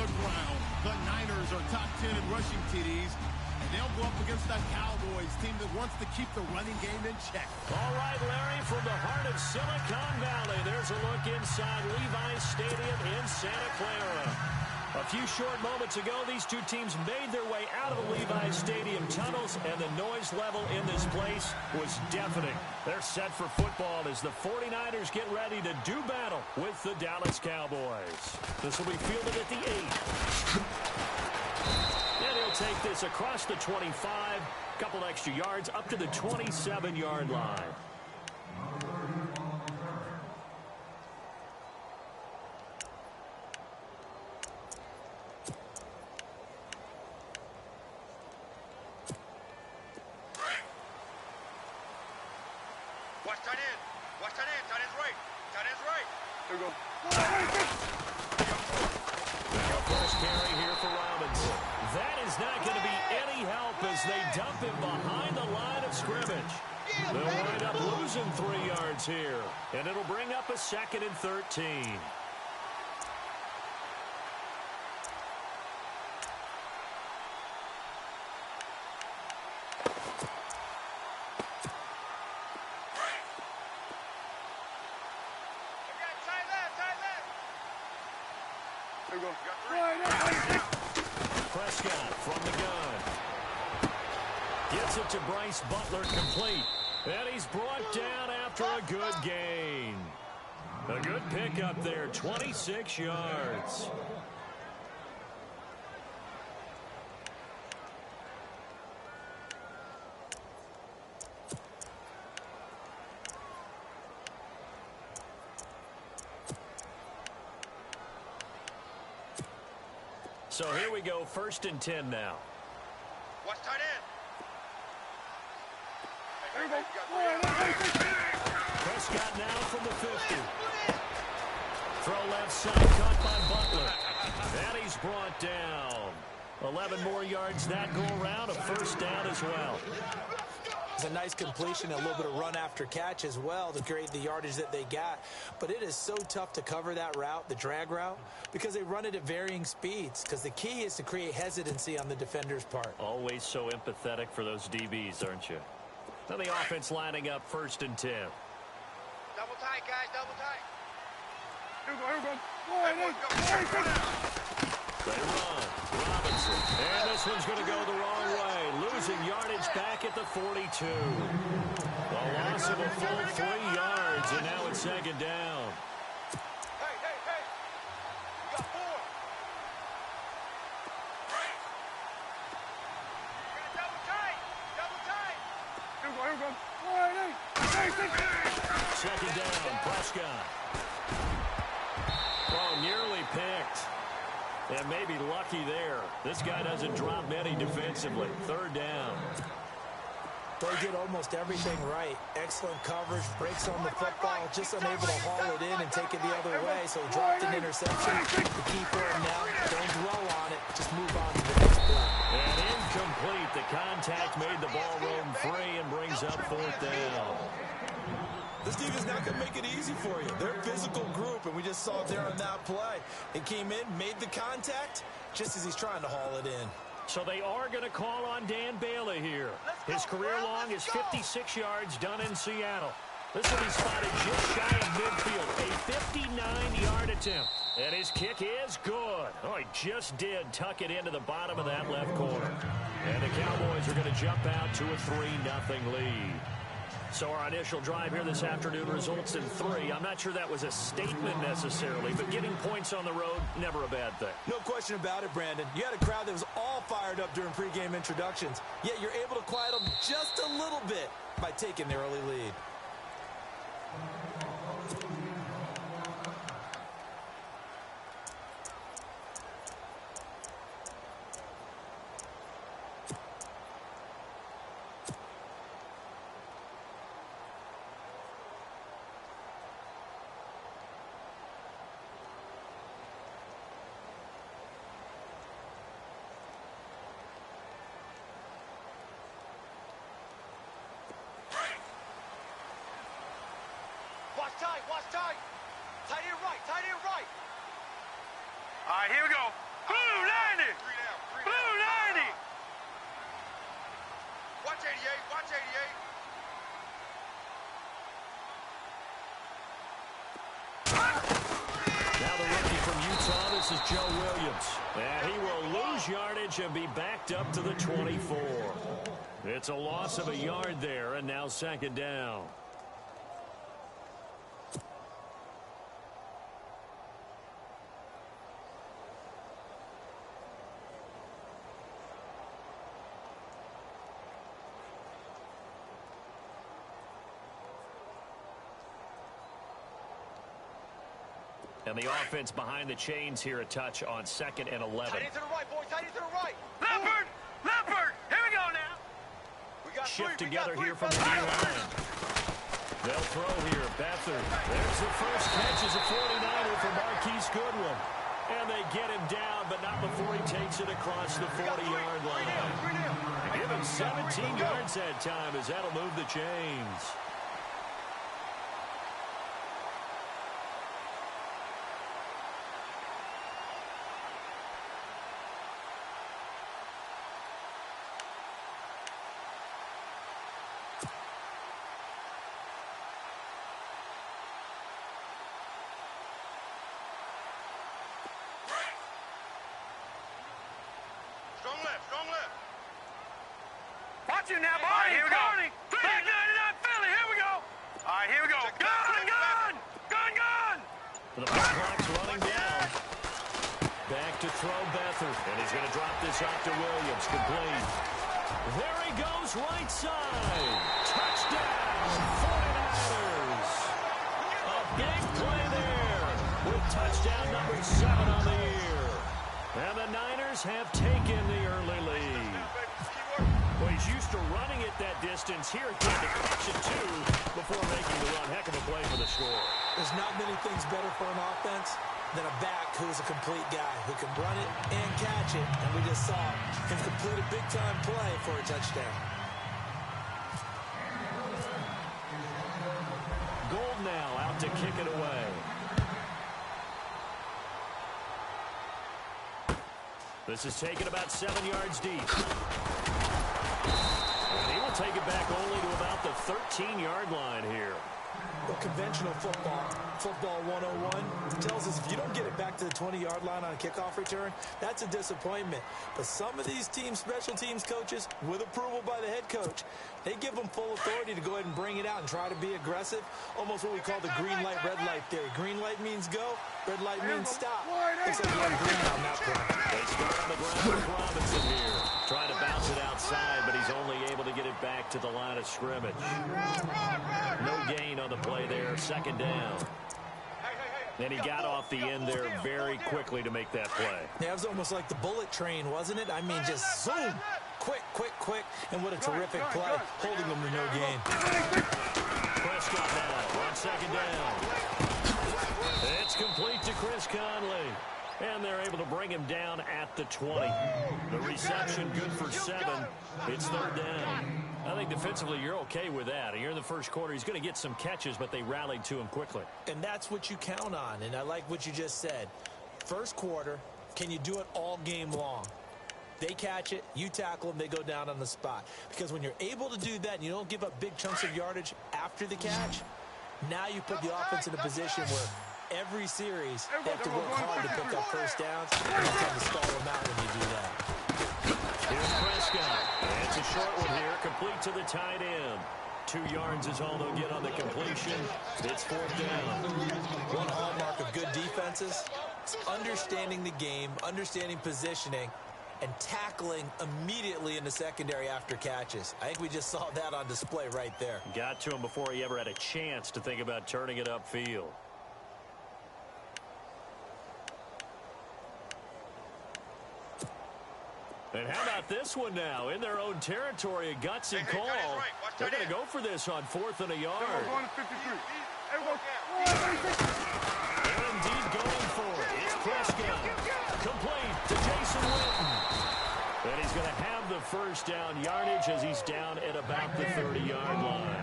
the ground. The Niners are top 10 in rushing TDs, and they'll go up against the Cowboys, team that wants to keep the running game in check. All right, Larry, from the heart of Silicon Valley, there's a look inside Levi's Stadium in Santa Clara. A few short moments ago, these two teams made their way out of the Levi's Stadium tunnels, and the noise level in this place was deafening. They're set for football as the 49ers get ready to do battle with the Dallas Cowboys. This will be fielded at the 8. And he'll take this across the 25, a couple extra yards up to the 27-yard line. Here, and it'll bring up a 2nd and 13. Prescott from the gun. Gets it to Bryce Butler, complete. And he's brought down after a good gain. A good pickup there, 26 yards. So here we go, 1st and 10 now. What's tight end? Prescott now from the 50. Throw left side, caught by Butler. And he's brought down. 11 more yards that go around, a 1st down as well. It's a nice completion, a little bit of run after catch as well to create the yardage that they got. But it is so tough to cover that route, the drag route, because they run it at varying speeds. Because the key is to create hesitancy on the defender's part. Always so empathetic for those DBs, aren't you? Now the offense lining up 1st and 10. Double tight, guys, double tight. They run. Robinson. And this one's going to go the wrong way. Losing yardage back at the 42. A loss of a full 3 yards, and now it's 2nd down. Hey, hey, hey. You got 4. Double tight. Double tight. 2nd down, Prescott. Oh, nearly picked. And maybe lucky there. This guy doesn't drop many defensively. 3rd down. They did almost everything right. Excellent coverage, breaks on the football, just unable to haul it in and take it the other way, so he dropped an interception. The key for him now, don't dwell on it, just move on to the next play. And incomplete. The contact made the ball roam free and brings up 4th down. This defense not going to make it easy for you. They're a physical group, and we just saw it there on that play. It came in, made the contact, just as he's trying to haul it in. So they are going to call on Dan Bailey here. His career long is 56 yards done in Seattle. This will be spotted just shy of midfield. A 59-yard attempt. And his kick is good. Oh, he just did tuck it into the bottom of that left corner. And the Cowboys are going to jump out to a 3-0 lead. So our initial drive here this afternoon results in 3. I'm not sure that was a statement necessarily, but getting points on the road, never a bad thing. No question about it, Brandon. You had a crowd that was all fired up during pregame introductions, yet you're able to quiet them just a little bit by taking the early lead. Watch tight. Tight end right. All right, here we go. Blue 90. Blue 90. Watch 88. Watch 88. Now the rookie from Utah, this is Joe Williams. And he will lose yardage and be backed up to the 24. It's a loss of a yard there, and now second down. And the offense behind the chains here, a touch on 2nd and 11. Tight end to the right, boys. Tight end to the right. Leopard! Leopard! Here we go now. We got Shift three. together We here got from three. the D-line. They'll throw here. Beathard. There's the first catch as a 49er for Marquise Goodwin. And they get him down, but not before he takes it across the 40-yard line. Give him 17 yards that time as that'll move the chains. Strong left. Strong left. Watch him now, boy. Here we go. Back 99 Philly. Here we go. All right, here we go. Gun, gun, gun, gun. The clock's running down. Back to throw Beathard. And he's going to drop this off to Williams. Complete. There he goes, right side. Touchdown, 49ers. A big play there with touchdown number 7 on the year. And the Niners have taken the early lead. Well, he's used to running it that distance. Here he had to catch it, too, before making the run. Heck of a play for the score. There's not many things better for an offense than a back who's a complete guy who can run it and catch it. And we just saw him complete a big-time play for a touchdown. Gold now out to kick it away. This is taken about 7 yards deep. And he will take it back only to about the 13-yard line here. Well, conventional football 101, tells us if you don't get it back to the 20-yard line on a kickoff return, that's a disappointment. But some of these teams, special teams coaches, with approval by the head coach, they give them full authority to go ahead and bring it out and try to be aggressive, almost what we call the green light, red light theory. Green light means go, red light means stop. Looks like you have green on that play. They start on the ground with Robinson here. Trying to bounce it outside, but he's only able to get it back to the line of scrimmage. No gain on the play there, second down. And he got off the end there very quickly to make that play. Yeah, it was almost like the bullet train, wasn't it? I mean, just zoom, quick, quick, quick, and what a terrific play, holding them to no gain. Prescott now on second down. It's complete to Chris Conley. And they're able to bring him down at the 20. The reception good for 7. It's third down. I think defensively you're okay with that. Here in the first quarter, he's going to get some catches, but they rallied to him quickly. And that's what you count on, and I like what you just said. First quarter, can you do it all game long? They catch it, you tackle them, they go down on the spot. Because when you're able to do that and you don't give up big chunks of yardage after the catch, now you put the offense in a position where every series, they have to work hard to pick up first downs, and you tend to stall them out when you do that. Here's Prescott. It's a short one here, complete to the tight end. 2 yards is all they'll get on the completion. It's fourth down. One hallmark of good defenses is understanding the game, understanding positioning, and tackling immediately in the secondary after catches. I think we just saw that on display right there. Got to him before he ever had a chance to think about turning it upfield. And how about this one now? In their own territory, a gutsy call. They're going to go for this on 4th and a yard. They're indeed going for it. It's Prescott. Complete to Jason Witten. And he's going to have the first down yardage as he's down at about the 30-yard line.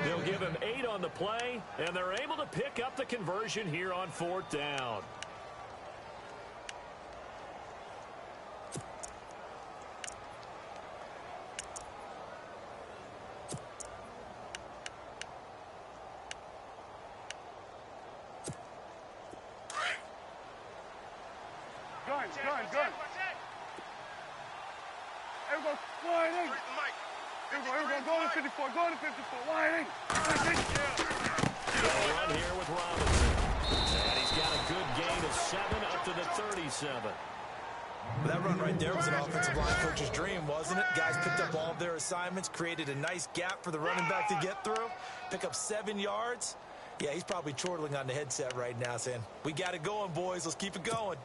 They'll give him 8 on the play, and they're able to pick up the conversion here on 4th down. Gun. Here we go. Winding. Here we go. Go to 54. Winding. They'll run here with Robinson. And he's got a good gain of 7 up to the 37. That run right there was an offensive line coach's dream, wasn't it? Guys picked up all of their assignments, created a nice gap for the running back to get through, pick up 7 yards. Yeah, he's probably chortling on the headset right now saying, we got it going, boys. Let's keep it going.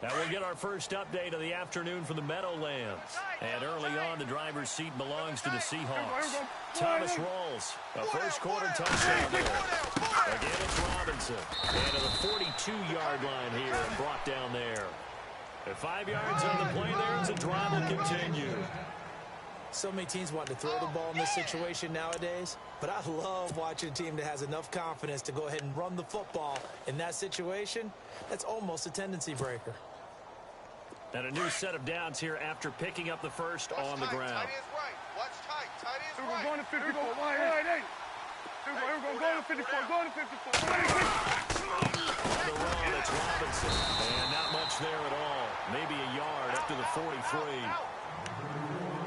Now we'll get our first update of the afternoon from the Meadowlands. And early on, the driver's seat belongs to the Seahawks. Thomas Rawls, a first-quarter touchdown there. Again, it's Robinson. And to the 42-yard line here and brought down there. At 5 yards on the play there, the drive will continue. So many teams want to throw the ball in this situation nowadays, but I love watching a team that has enough confidence to go ahead and run the football in that situation. That's almost a tendency breaker. And a new set of downs here after picking up the first on the ground. Tight is right. Watch tight. Tight is right. We're going to 54. Winding. Here we go. Go to 54. On the run, it's Robinson. And not much there at all. Maybe a yard up to the 43.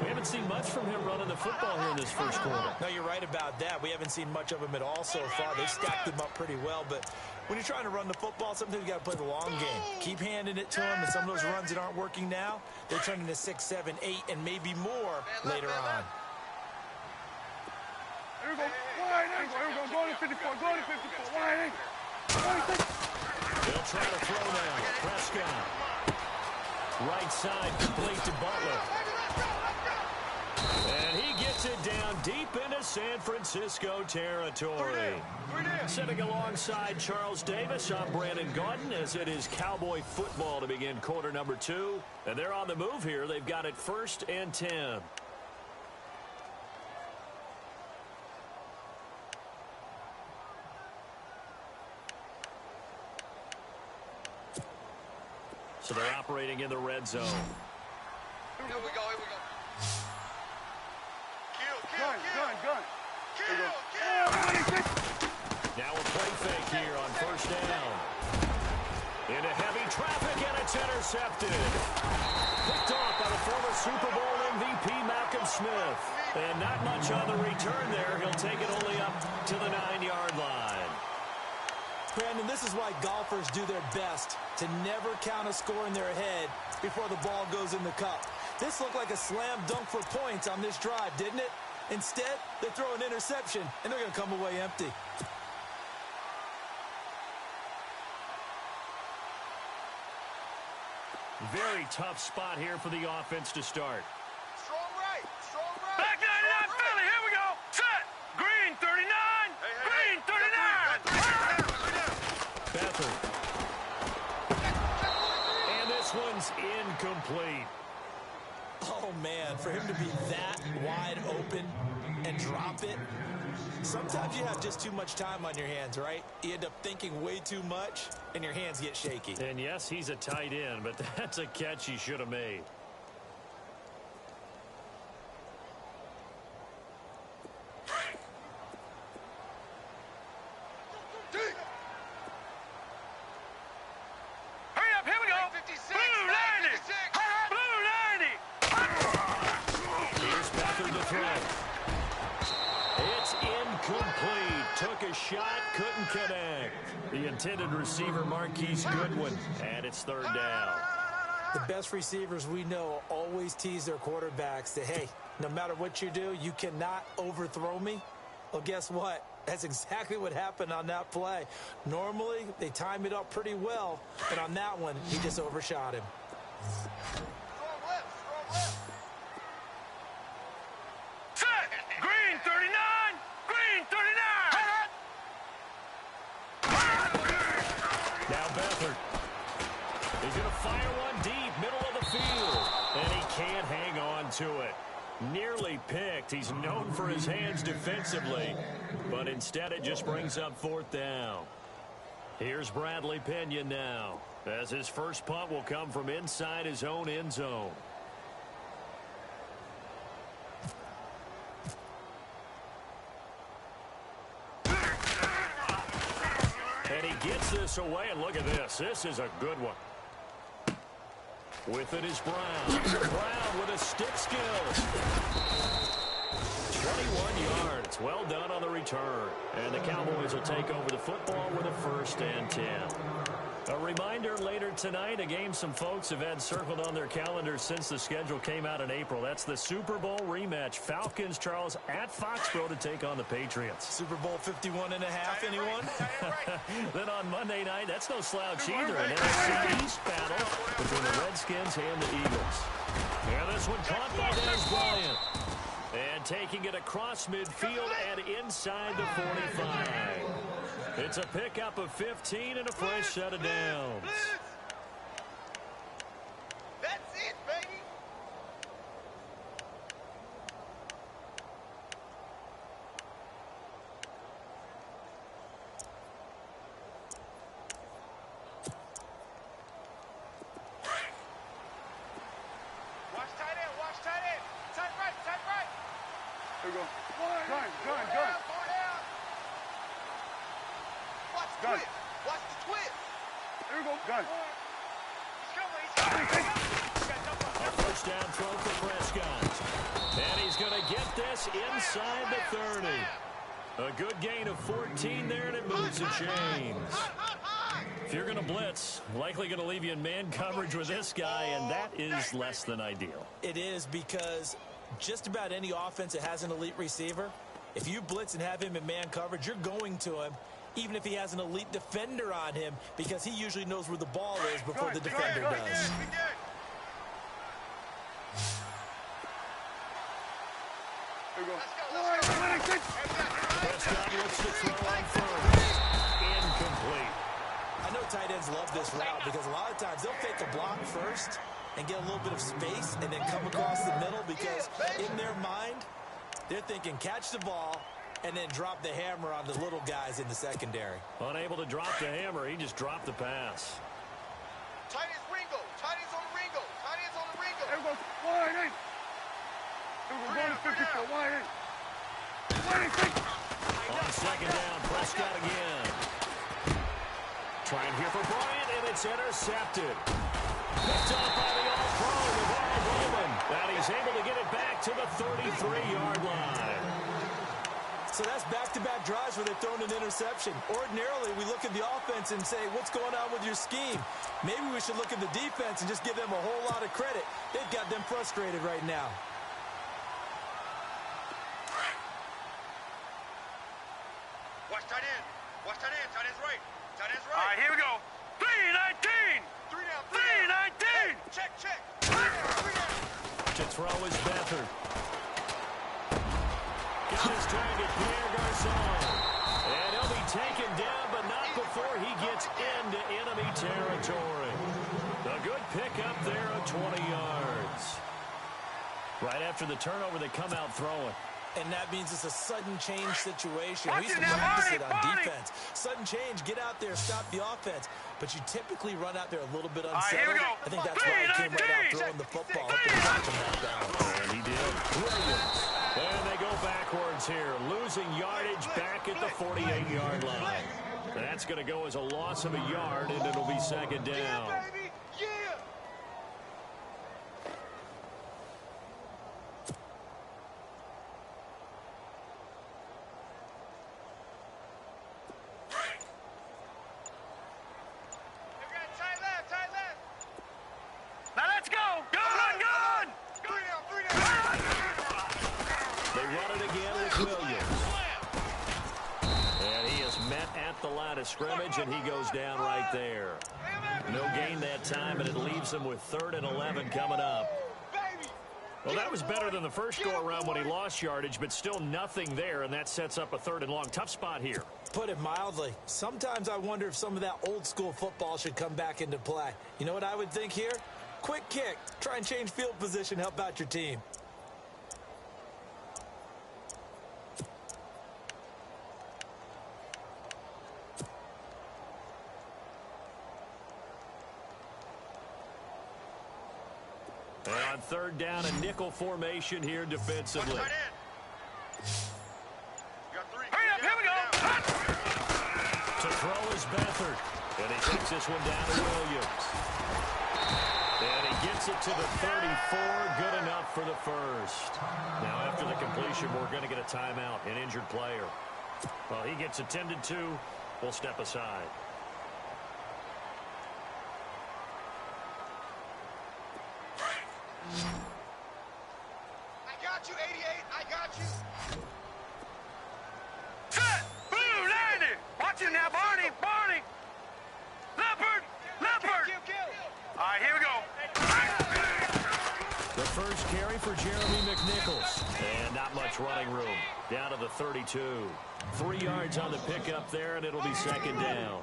We haven't seen much from him running the football here in this first quarter. No, you're right about that. We haven't seen much of him at all so far. They've stacked him up pretty well, but when you're trying to run the football, sometimes you got to play the long game. Keep handing it to him, and some of those runs that aren't working now, they turn into 6, 7, 8, and maybe more later on. Here we go. Go to 54. Winding. They'll try to throw now. Prescott. Right side, complete to Butler. And he gets it down deep into San Francisco territory. Sitting alongside Charles Davis, I'm Brandon Gaudin, as it is Cowboy football to begin quarter number 2. And they're on the move here. They've got it 1st and 10. So they're operating in the red zone. Here we go. Gun. Now a play fake here on 1st down. Into heavy traffic, and it's intercepted. Picked off by the former Super Bowl MVP Malcolm Smith. And not much on the return there. He'll take it only up to the 9-yard line. Brandon, this is why golfers do their best to never count a score in their head before the ball goes in the cup. This looked like a slam dunk for points on this drive, didn't it? Instead, they throw an interception, and they're going to come away empty. Very tough spot here for the offense to start. Strong right. Back 99, Philly, here we go. Set. Green 39. Green 39. Beathard. And this one's incomplete. Oh, man, for him to be that wide open and drop it. Sometimes you have just too much time on your hands, right? You end up thinking way too much, and your hands get shaky. And yes, he's a tight end, but that's a catch he should have made. Hurry up, here we go. 56. Blue 90. Blue 90. Here's Beathard to throw. It's incomplete. Took a shot, couldn't connect. The intended receiver, Marquise Goodwin, and it's 3rd down. The best receivers we know always tease their quarterbacks that, hey, no matter what you do, you cannot overthrow me. Well, guess what? That's exactly what happened on that play. Normally, they time it up pretty well, but on that one, he just overshot him. Strong left. Set. Green 39. Green 39. Now Beathard. He's going to fire one deep, middle of the field. And he can't hang on to it. Nearly picked. He's known for his hands defensively. But instead it just brings up 4th down. Here's Bradley Pinion now, as his first punt will come from inside his own end zone. And he gets this away, and look at this. This is a good one. With it is Brown. Brown with a stick skills. 21 yards. Well done on the return. And the Cowboys will take over the football with a 1st and 10. A reminder later tonight, a game some folks have had circled on their calendars since the schedule came out in April. That's the Super Bowl rematch. Falcons, Charles, at Foxborough to take on the Patriots. Super Bowl 51.5, anyone? Then on Monday night, that's no slouch either. An NFC East battle between the Redskins and the Eagles. And this one caught by Dez Bryant. And taking it across midfield and inside the 45. It's a pickup of 15 and a fresh set of downs. That's it, baby. Watch tight end, watch tight end. Tight right, tight right. Here we go. Gun. Watch the twist. Watch the twist. Here we go. Gun. A first down throw for Prescott. And he's going to get this inside the 30. A good gain of 14 there, and it moves the chains. If you're going to blitz, likely going to leave you in man coverage with this guy, and that is less than ideal. It is, because just about any offense that has an elite receiver, if you blitz and have him in man coverage, you're going to him, even if he has an elite defender on him, because he usually knows where the ball is before the defender does. Here we go. Prescott looks to throw on first. Incomplete. I know tight ends love this route because a lot of times they'll fake a block first and get a little bit of space and then come across the middle, because in their mind, they're thinking catch the ball and then drop the hammer on the little guys in the secondary. Unable to drop the hammer, he just dropped the pass. Tight end's Ringo. Tight end's on the Ringo. Tight end's on the Ringo. Here goes wide in. Here we go. 154 wide in. On second down, Prescott again. Trying here for Bryant, and it's intercepted. Picked up by the All-Pro, Navarro Bowman. And he's able to get it back to the 33-yard line. So that's back-to-back drives where they've thrown an interception. Ordinarily, we look at the offense and say, what's going on with your scheme? Maybe we should look at the defense and just give them a whole lot of credit. They've got them frustrated right now. Watch tight end. Watch tight end. Tight end's right. Tight end's right. All right, here we go. 319. 319. Check. Three down. To throw is Beathard. Got his target, Pierre Garçon. And he'll be taken down, but not before he gets into enemy territory. A good pickup there of 20 yards. Right after the turnover, they come out throwing. And that means it's a sudden change situation. We Watch used to it now, practice it on Barney. defense. Sudden change, get out there, stop the offense. But you typically run out there a little bit right, here we unsettled. go. I think that's why he came right out throwing the football, hoping to catch him that down. And he did. Brilliant. And they go backwards here, losing yardage back at the 48-yard line. That's going to go as a loss of a yard, and it'll be second down. Baby. Yeah. Tight left. Now let's go. Gun. Three down. They run it again with Williams. And he is met at the line of scrimmage, and he goes down right there. No gain that time, and it leaves him with 3rd and 11 coming up. Well, that was better than the first go-around when he lost yardage, but still nothing there, and that sets up a 3rd and long. Tough spot here. Put it mildly. Sometimes I wonder if some of that old-school football should come back into play. You know what I would think here? Quick kick. Try and change field position, help out your team. And on 3rd down, a nickel formation here defensively. Tight end. You got three. Hurry up, here we go. To throw is Beathard. And he takes this one down to Williams. And he Gets it to the 34. Good enough for the first. Now, after the completion, we're going to get a timeout, an injured player. Well, he gets attended to. We'll step aside. I got you, 88. I got you. Set! Blue, 90! Watch it now, Barney! Barney! Leopard! Leopard! Kill. All right, here we go. The first carry for Jeremy McNichols. And not much running room. Down to the 32. 3 yards on the pickup there, and it'll be second down.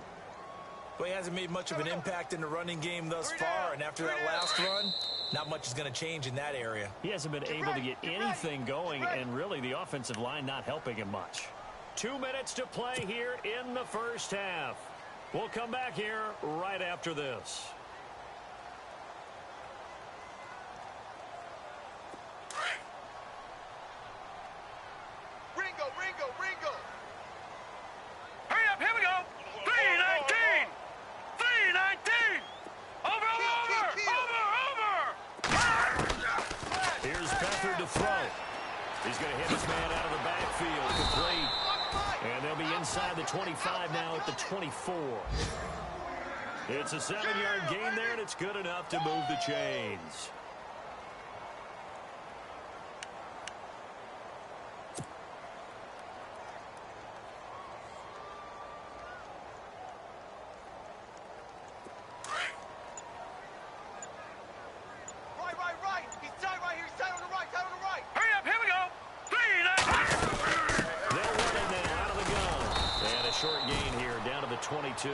Well, he hasn't made much of an impact in the running game thus far, and after that last run, not much is going to change in that area. He hasn't been able to get anything going, and really the offensive line not helping him much. 2 minutes to play here in the first half. We'll come back here right after this. Ringo. Hurry up, here we go. 319! 319! Over! Here's Beathard to throw. He's going to hit his man out of the backfield. Complete. And they'll be inside the 25 now at the 24. It's a 7-yard gain there, and it's good enough to move the chains. Right. He's tied right here. He's tied on the right. Hurry up, here we go. 319! They're running now out of the gun. And a short gain here down to the 22.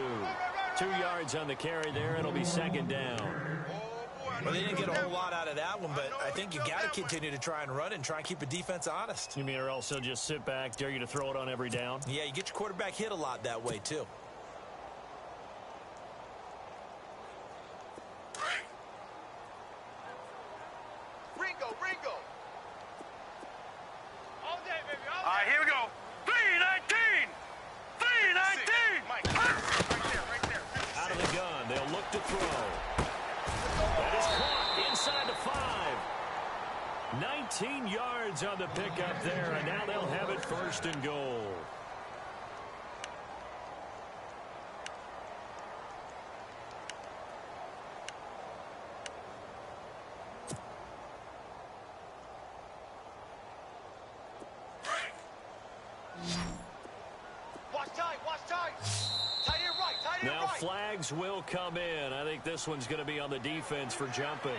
2 yards on the carry there. It'll be second down. Well, they didn't get a whole lot out of that one, but I think you got to continue to try and run and try and keep the defense honest. You mean or also just sit back, dare you to throw it on every down? Yeah, you get your quarterback hit a lot that way, too. Ringo. All day, baby, all day. All right, here we go. 319! 319! Mike, right there. Out of the gun, they'll look to throw. That is caught inside the 5. 19 yards on the pickup there, and now they'll have it first and goal. Watch tight. Tight end right. Now flags will come in. I think this one's going to be on the defense for jumping.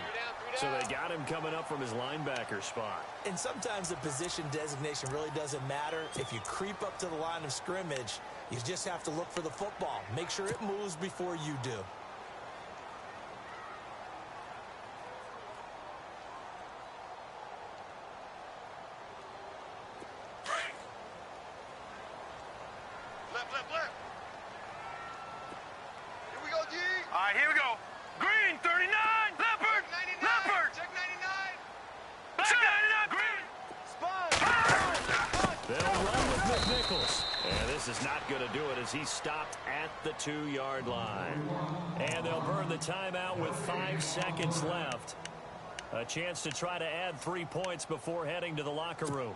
So they got him coming up from his linebacker spot. And sometimes the position designation really doesn't matter. If you creep up to the line of scrimmage, you just have to look for the football. Make sure it moves before you do. Left. Here we go, D. All right, here we go. Green, 39! Leopard! 99. Leopard! Check 99. Check 99, green! Spun. They'll run with McNichols. And this is not going to do it as he stopped at the 2-yard line. And they'll burn the timeout with 5 seconds left. A chance to try to add 3 points before heading to the locker room.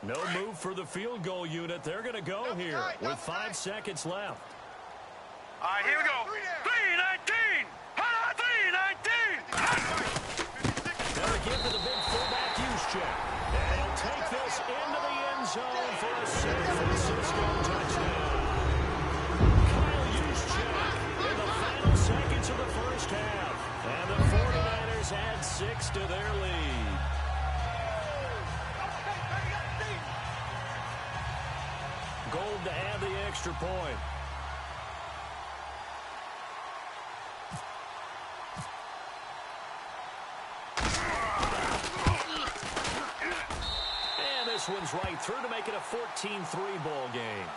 No move for the field goal unit. They're going to go here with 5 seconds left. All right, here we go. 319! 319! Now again to the big fullback use check. And he'll take this into the end zone for a San Francisco touchdown. Kyle Juszczyk in the final seconds of the first half. And the 49ers add 6 to their lead. Gold to add the extra point. And this one's right through to make it a 14-3 ball game.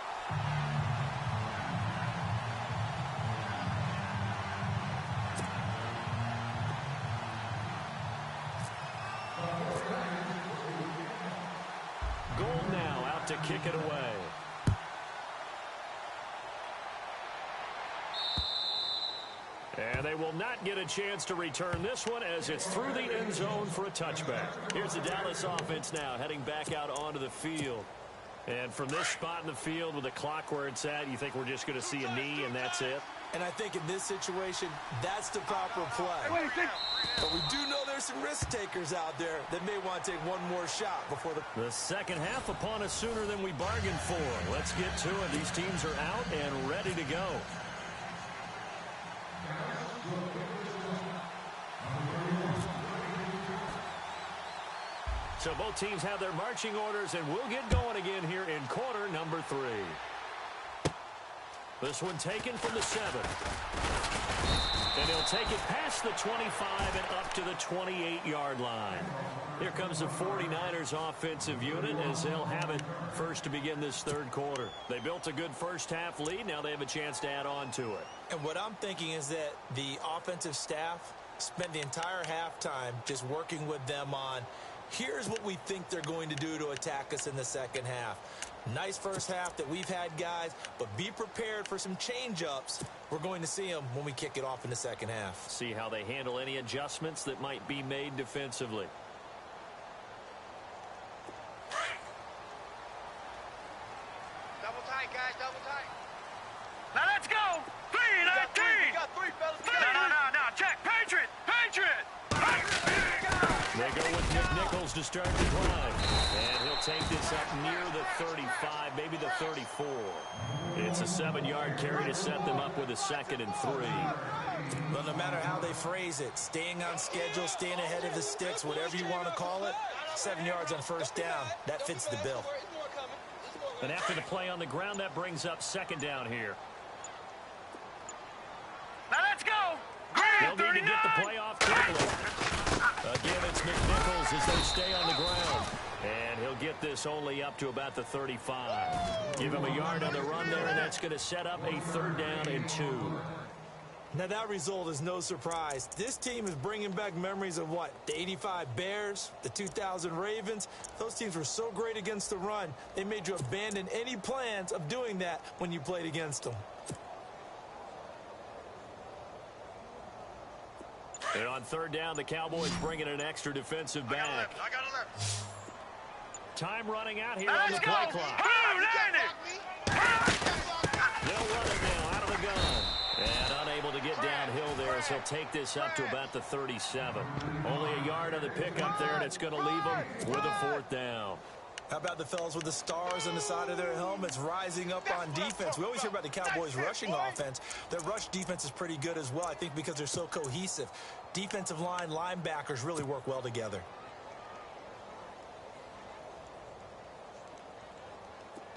to kick it away. And they will not get a chance to return this one as it's through the end zone for a touchback. Here's the Dallas offense now heading back out onto the field. And from this spot in the field with the clock where it's at, you think we're just going to see a knee and that's it? And I think in this situation, that's the proper play. But we do know there's some risk takers out there that may want to take one more shot before the second half upon us sooner than we bargained for. Let's get to it. These teams are out and ready to go. So both teams have their marching orders, and we'll get going again here in quarter number 3. This one taken from the 7. And he'll take it past the 25 and up to the 28-yard line. Here comes the 49ers offensive unit as they'll have it first to begin this third quarter. They built a good first-half lead. Now they have a chance to add on to it. And what I'm thinking is that the offensive staff spent the entire halftime just working with them on, here's what we think they're going to do to attack us in the second half. Nice first half that we've had, guys, but be prepared for some change-ups. We're going to see them when we kick it off in the second half. See how they handle any adjustments that might be made defensively. Double tight, guys, double tight. Now let's go. 3-19. We got three, fellas. No. Check. Patriot. They go with McNichols to start the drive. And he'll take this up near the 35, maybe the 34. It's a 7-yard carry to set them up with a 2nd and 3. Well, no matter how they phrase it, staying on schedule, staying ahead of the sticks, whatever you want to call it, 7 yards on first down, that fits the bill. And after the play on the ground, that brings up 2nd down here. Now let's go. They'll need to get the play off quickly. Again, it's McNichols as they stay on the ground. And he'll get this only up to about the 35. Give him a yard on the run there, and that's going to set up a 3rd down and 2. Now, that result is no surprise. This team is bringing back memories of what? The 85 Bears, the 2000 Ravens. Those teams were so great against the run, they made you abandon any plans of doing that when you played against them. And on 3rd down, the Cowboys bring in an extra defensive back. I got a left. Time running out here on the play clock. They'll run it now out of the gun. And unable to get downhill there as he'll take this up to about the 37. Only a yard on the pickup there, and it's going to leave them with a 4th down. How about the fellas with the stars on the side of their helmets rising up on defense? We always hear about the Cowboys' rushing offense. Their rush defense is pretty good as well, I think, because they're so cohesive. Defensive line, linebackers really work well together.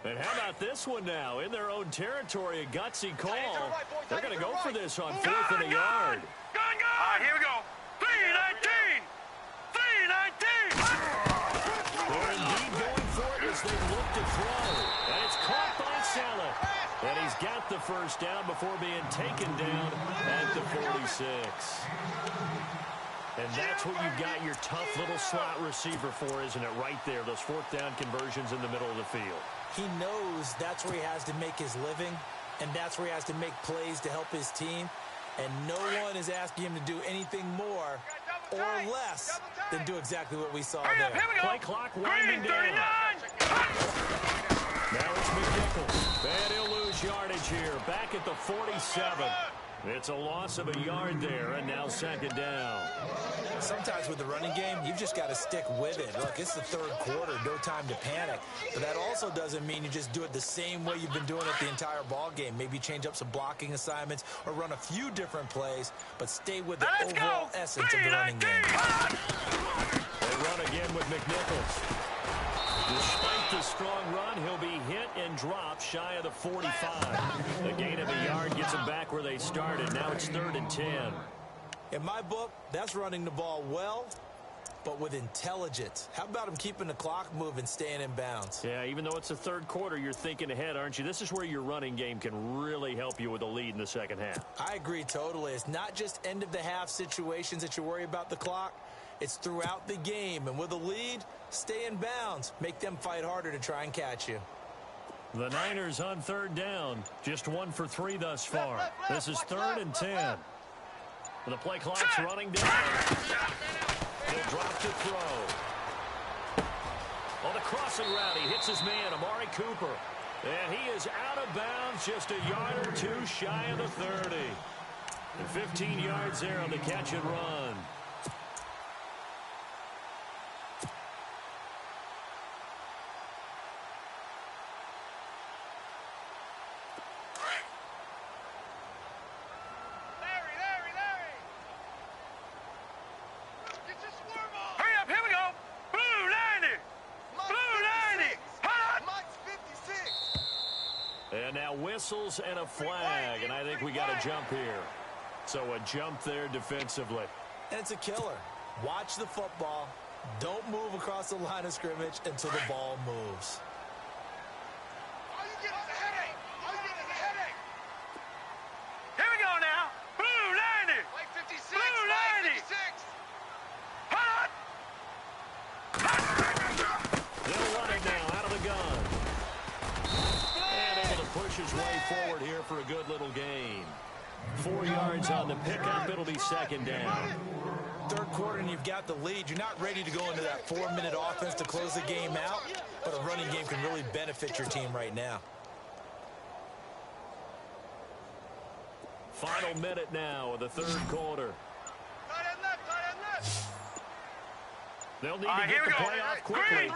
And how about this one now? In their own territory, a gutsy call. They're going to go for this on 4th and a yard. Gun! All right, here we go. 3-19. They're indeed going for it as they look to throw. And it's caught by Salah. And he's got the first down before being taken down at the 46. And that's what you've got your tough little slot receiver for, isn't it? Right there, those 4th down conversions in the middle of the field. He knows that's where he has to make his living, and that's where he has to make plays to help his team. And no one is asking him to do anything more or less than do exactly what we saw there. Play clock winding down. Now it's McNichols. And he'll lose yardage here. Back at the 47. It's a loss of a yard there, and now 2nd down. Sometimes with the running game, you've just got to stick with it. Look, it's the 3rd quarter, no time to panic. But that also doesn't mean you just do it the same way you've been doing it the entire ball game. Maybe change up some blocking assignments or run a few different plays, but stay with the overall essence of the running game. They run again with McNichols. Despite the strong run, he'll be hit and dropped shy of the 45. The gain of a yard gets him back where they started. Now it's 3rd and 10. In my book, that's running the ball well, but with intelligence. How about him keeping the clock moving, staying in bounds? Yeah, even though it's the 3rd quarter, you're thinking ahead, aren't you? This is where your running game can really help you with a lead in the second half. I agree totally. It's not just end-of-the-half situations that you worry about the clock. It's throughout the game, and with a lead, stay in bounds. Make them fight harder to try and catch you. The Niners on third down. Just 1 for 3 thus far. This is 3rd and 10. The play clock's running down. He'll drop to throw. On the crossing route, he hits his man, Amari Cooper. And he is out of bounds, just a yard or two shy of the 30. And 15 yards there on the catch and run. And now whistles and a flag, and I think we got a jump here. So a jump there defensively. And it's a killer. Watch the football. Don't move across the line of scrimmage until the ball moves. All you get is a headache. All you get is a headache. Here we go now. Blue 90. White 56. Blue White 90. 56. Hot. They'll run it now out of the gun. And able to push his way forward here for a good little gain. 4 yards on the pickup. It'll be 2nd down. Third quarter and you've got the lead. You're not ready to go into that 4-minute offense to close the game out, but a running game can really benefit your team right now. Final minute now of the third quarter. Tight end left. Tight end left. They'll need to get the play off quickly.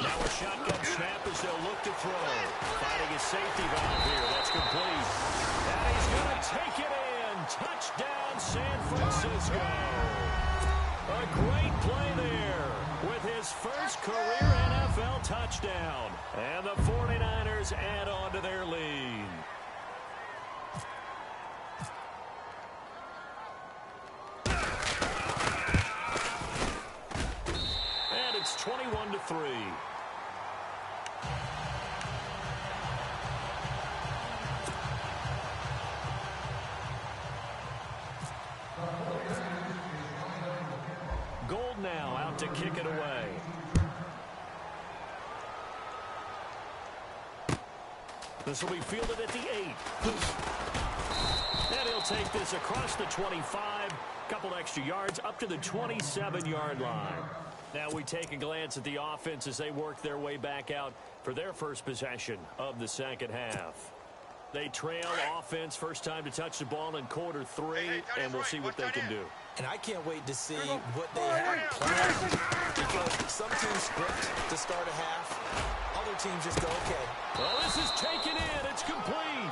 Now a shotgun snap as they'll look to throw. Finding his safety valve here. That's complete. And he's going to take it in. Touchdown, San Francisco. A great play there with his first career NFL touchdown. And the 49ers add on to their lead. And it's 21-3. Gold now out to kick it away. This will be fielded at the 8. And he'll take this across the 25. Couple extra yards up to the 27-yard line. Now we take a glance at the offense as they work their way back out for their first possession of the second half. They trail offense, first time to touch the ball in quarter 3, and we'll see what they can do. And I can't wait to see what they have planned, because some teams script to start a half. Other teams just go, okay. Well, this is taken in. It's complete.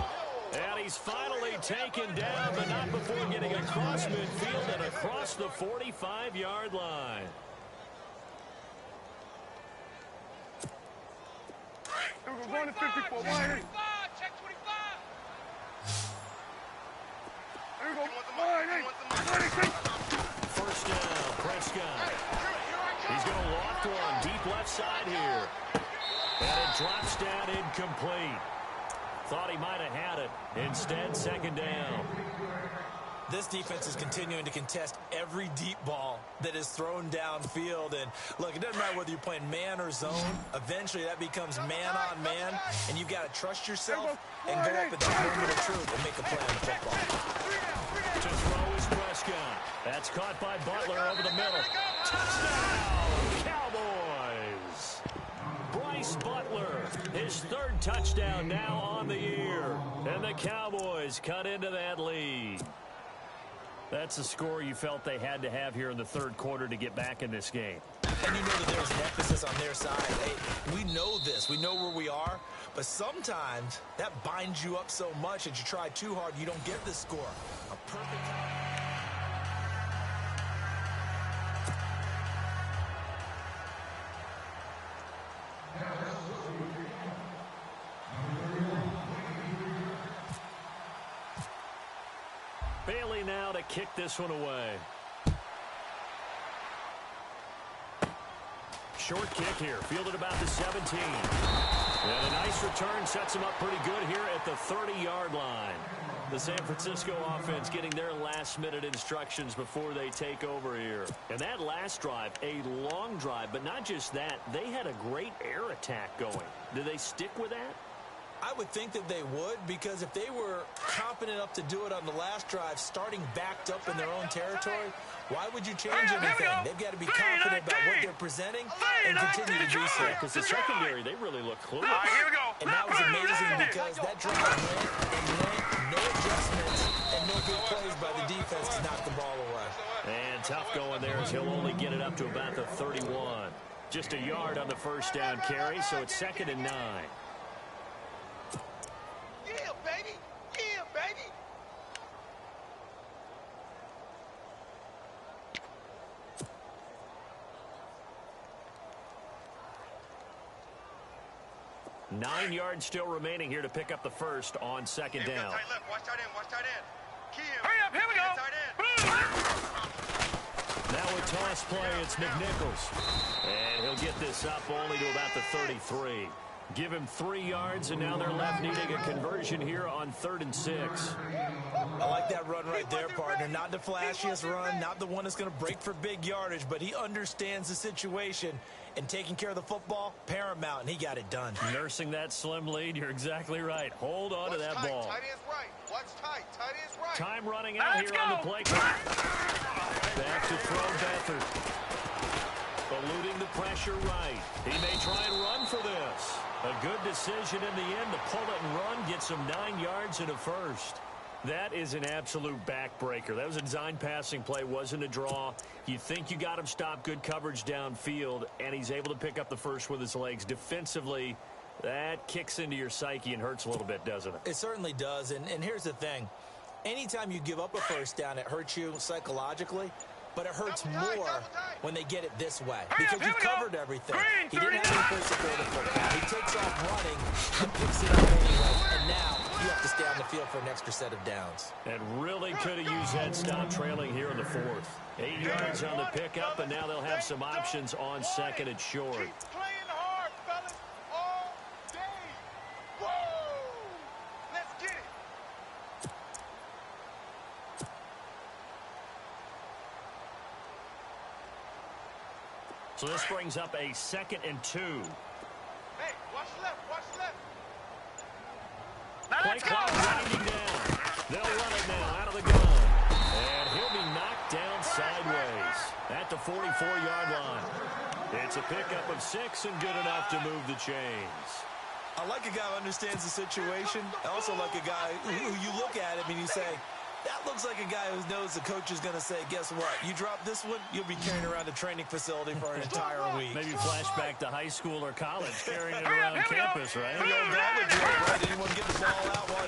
And he's finally taken down, but not before getting across midfield and across the 45-yard line. We're going to 54. 25. Check 25. There we go. First down, Prescott. He's going to loft one deep left side here. And it drops down incomplete. Thought he might have had it. Instead, second down. This defense is continuing to contest every deep ball that is thrown downfield. And look, it doesn't matter whether you're playing man or zone. Eventually, that becomes man on man. And you've got to trust yourself and go up at that moment of truth and make a play on the football. To throw is Prescott. That's caught by Butler over the middle. Touchdown, Cowboys. Bryce Butler, his 3rd touchdown now on the year. And the Cowboys cut into that lead. That's the score you felt they had to have here in the third quarter to get back in this game. And you know that there's an emphasis on their side. Hey, we know this. We know where we are. But sometimes that binds you up so much that you try too hard, you don't get the score. A perfect... Bailey now to kick this one away. Short kick here, fielded about the 17. And a nice return sets him up pretty good here at the 30-yard line. The San Francisco offense getting their last-minute instructions before they take over here. And that last drive, a long drive, but not just that, they had a great air attack going. Do they stick with that? I would think that they would, because if they were confident enough to do it on the last drive, starting backed up in their own territory, why would you change anything? They've got to be confident about what they're presenting and continue to do so. Because the secondary, they really look clueless. Here we go. And that was amazing because that drive went and went, no adjustments, and no good plays by the defense to knock the ball away. And tough going there as he'll only get it up to about the 31. Just a yard on the first down carry, so it's 2nd and 9. Yeah, baby. Yeah, baby. Nine yards still remaining here to pick up the first on 2nd down. Tight left. Watch tight end. Watch tight end. Hurry up, here we go. Now a toss play, it's McNichols. And he'll get this up only to about the 33. Give him 3 yards, and now they're left needing a conversion here on 3rd and 6. I like that run right there, partner. Not the flashiest run, not the one that's going to break for big yardage, but he understands the situation, and taking care of the football, paramount, and he got it done. Nursing that slim lead, you're exactly right. Hold on to that ball. Tight end's right. Watch tight. Tight end's right. Time running out here on the play clock. Back to throw Beathard. Eluding the pressure right. He may try and run for this. A good decision in the end to pull it and run, gets him 9 yards and a first. That is an absolute backbreaker. That was a design passing play, wasn't a draw. You think you got him stopped, good coverage downfield, and he's able to pick up the first with his legs. Defensively, that kicks into your psyche and hurts a little bit, doesn't it? It certainly does, and here's the thing. Anytime you give up a first down, it hurts you psychologically, but it hurts more when they get it this way because you've covered everything. He didn't have any place to throw the football. He takes off running and picks it up anyway, and now you have to stay on the field for an extra set of downs. And really could have used that stop trailing here in the 4th. 8 yards on the pickup, and now they'll have some options on 2nd and short. Keep playing hard, fellas, all day. Whoa! Let's get it. So this brings up a 2nd and 2. Hey, watch left, watch left. Play clock winding down. They'll run it now out of the gun. And he'll be knocked down sideways at the 44-yard line. It's a pickup of 6 and good enough to move the chains. I like a guy who understands the situation. I also like a guy who you look at him and you say, that looks like a guy who knows the coach is going to say, guess what? You drop this one, you'll be carrying around a training facility for an entire week. Maybe flashback to high school or college, carrying it around campus, right? The old gauntlet drill, right? Anyone get the ball out while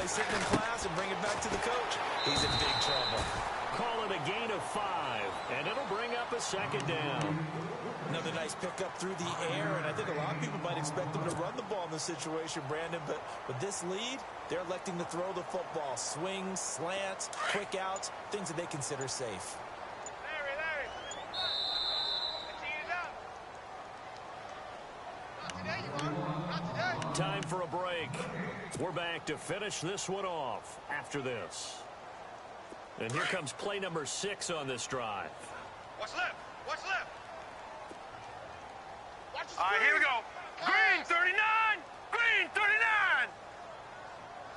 he's sitting in class and bring it back to the coach? He's in big trouble. Call it a gain of 5, and it'll bring up a 2nd down. Another nice pickup through the air, and I think a lot of people might expect them to run the ball in this situation, Brandon, but with this lead, they're electing to throw the football. Swings, slants, quick outs, things that they consider safe. Larry. Let's eat it up. Not today, you are. Not today. Time for a break. We're back to finish this one off after this. And here comes play number 6 on this drive. Watch left. Watch left. Watch the All right, here we go. Green, 39. Green, 39.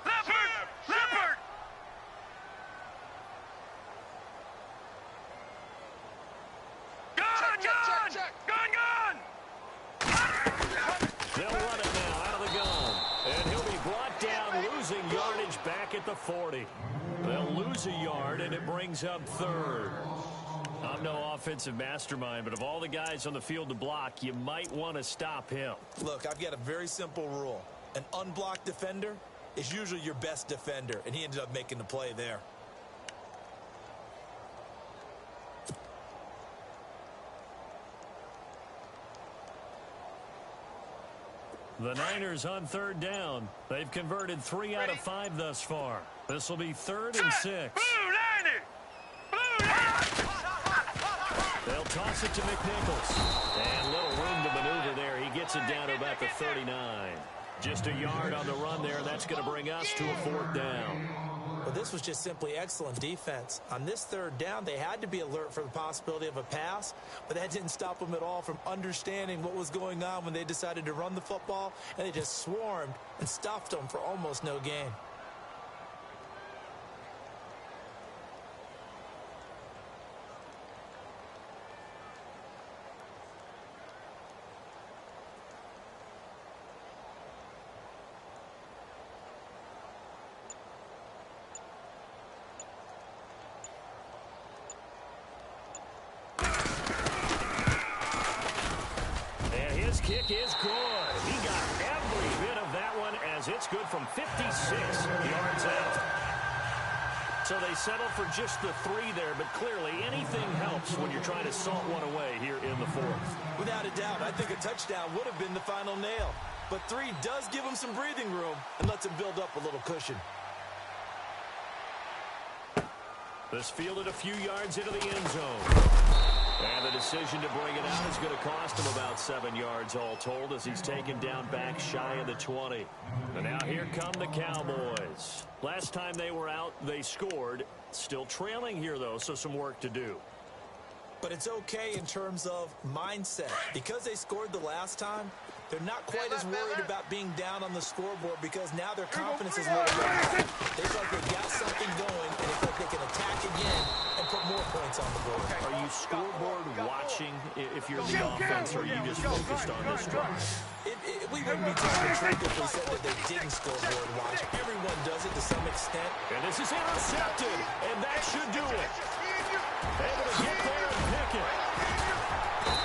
Leopard. Gun. They'll run it now out of the gun. And he'll be brought down, losing yardage back at the 40. They'll lose a yard, and it brings up 3rd. I'm no offensive mastermind, but of all the guys on the field to block, you might want to stop him. Look, I've got a very simple rule. An unblocked defender is usually your best defender, and he ended up making the play there. The Niners on 3rd down. They've converted 3 out of 5 thus far. This will be 3rd and 6. Blue 90. They'll toss it to McNichols. And little room to maneuver there. He gets it down to about the 39. Just a yard on the run there. That's going to bring us to a 4th down. Well, this was just simply excellent defense. On this 3rd down, they had to be alert for the possibility of a pass, but that didn't stop them at all from understanding what was going on when they decided to run the football, and they just swarmed and stuffed them for almost no gain. Kick is good. He got every bit of that one as it's good from 56 yards out. So they settled for just the 3 there, but clearly anything helps when you're trying to salt one away here in the 4th. Without a doubt, I think a touchdown would have been the final nail. But 3 does give them some breathing room and lets them build up a little cushion. This fielded a few yards into the end zone. And the decision to bring it out is going to cost him about 7 yards all told as he's taken down back shy of the 20. And now here come the Cowboys. Last time they were out, they scored. Still trailing here, though, so some work to do. But it's okay in terms of mindset. Because they scored the last time, they're not quite as worried about being down on the scoreboard because now their confidence is a little bit higher. They feel like they've got something going, and they feel like they can attack again and put more points on the board. Are you scoreboard watching if you're the offense, or are you just focused on this drive? We wouldn't be telling the truth if we said that they didn't scoreboard watch. Everyone does it to some extent. And this is intercepted, and that should do it. Able to get there and pick it.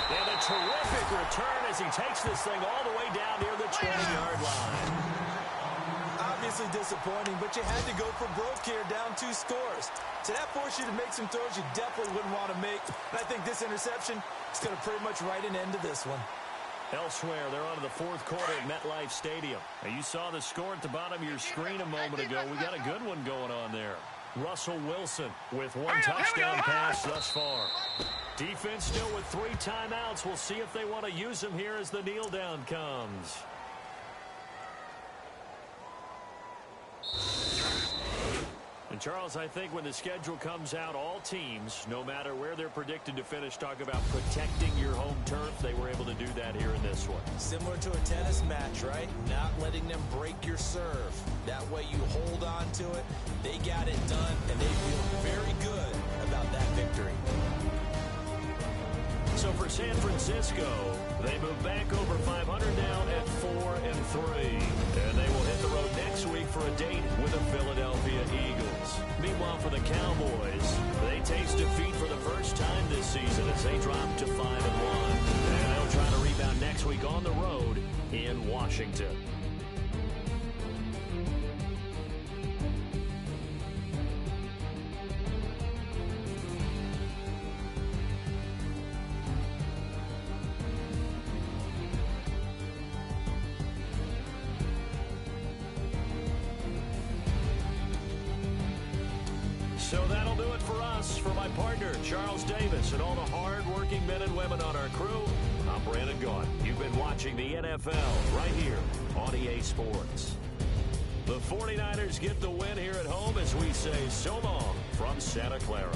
And a terrific return as he takes this thing all the way down near the 20-yard line. Obviously disappointing, but you had to go for broke here, down 2 scores. So that forced you to make some throws you definitely wouldn't want to make. And I think this interception is going to pretty much write an end to this one. Elsewhere, they're on to the 4th quarter at MetLife Stadium. Now, you saw the score at the bottom of your screen a moment ago. We got a good one going on there. Russell Wilson with 1 touchdown pass thus far. Defense still with 3 timeouts. We'll see if they want to use them here as the kneel down comes. And Charles, I think when the schedule comes out, all teams, no matter where they're predicted to finish, talk about protecting your home turf. They were able to do that here in this one. Similar to a tennis match, right? Not letting them break your serve. That way you hold on to it. They got it done, and they feel very good about that victory. So for San Francisco, they move back over 500 now at 4-3. And they will hit the road next week for a date with the Philadelphia Eagles. Meanwhile, for the Cowboys, they taste defeat for the first time this season as they drop to 5-1. And they'll try to rebound next week on the road in Washington. So that'll do it for us. For my partner, Charles Davis, and all the hard-working men and women on our crew, I'm Brandon Gaughan. You've been watching the NFL right here on EA Sports. The 49ers get the win here at home as we say so long from Santa Clara.